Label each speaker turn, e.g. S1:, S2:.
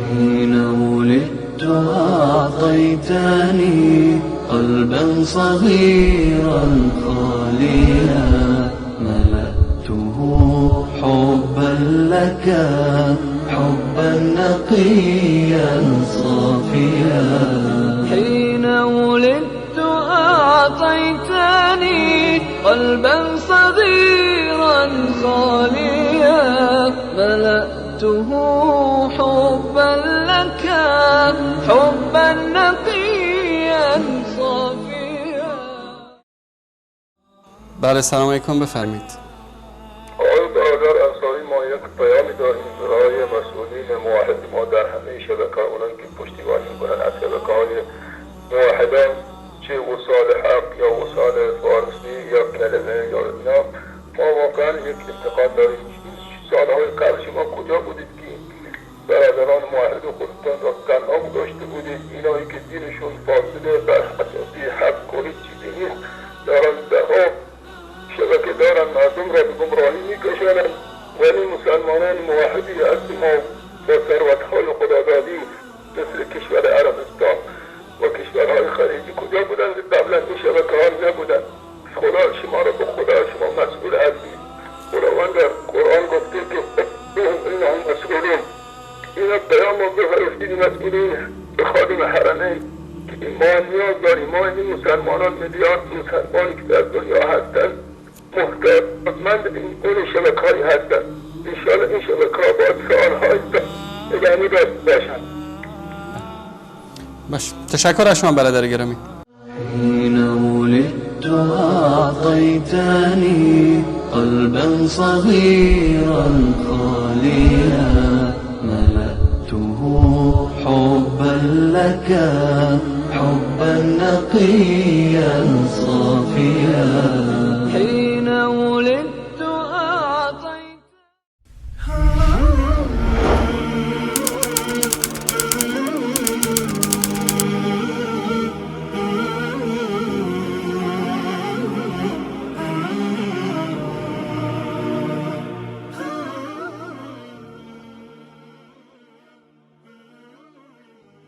S1: حين ولدت أعطيتني قلبا صغيرا خاليا ملأته حبا لك حبا نقيا صافيا. حين ولدت أعطيتني قلبا صغيرا خاليا ملأته حبا لك حبا نقيا صافيا.
S2: بله سلام علیکم، بفرمایید.
S3: آقای برادر انصاری، ما یک پیامی داریم برای مسئولین موحد ما در همه شبکه‌ها، اونایی که پشتیبانی میکنن از شبکه‌های موحدان، چه وصال حق یا وصال فارسی یا کلمه یا اینا، ما واقعا یک انتقاد داریم. سالهای قبل شما کجا بودید که برادران موحد خودتان را تنها گذاشته بودید؟ اینایی که دینشون فاصله بر اساسی حق و هیچ چیزی نیست دارن دهها شبکه دارن مردم را به گمراهی میکشانند، ولی مسلمانان موحدی هست ما با ثروتهای خدادادی مثل کشور عربستان و کشورهای خلیجی کجا بودن که قبلا این شبکه ها نبودن؟ خدا شما را به خدا شما مسئول هستید. خداوند در قرآن گفته که اینهم مسئولون، اینا پیام رو بفرستید مسئولین به خادم حرمین که ما نیاز داریم. ما این مسلمانان میلیارد مسلمانی که در دنیا هستن محتاجمند این شبکه‌هایی هستن. انشاءالله این شبکه‌ها باید سال‌های ادامه باشن.
S2: باش، تشکر از شما برادر گرامی.
S1: حين ولدت أعطيتني قلبا صغيرا خاليا ملأته حبا لك حبا نقيا صافيا.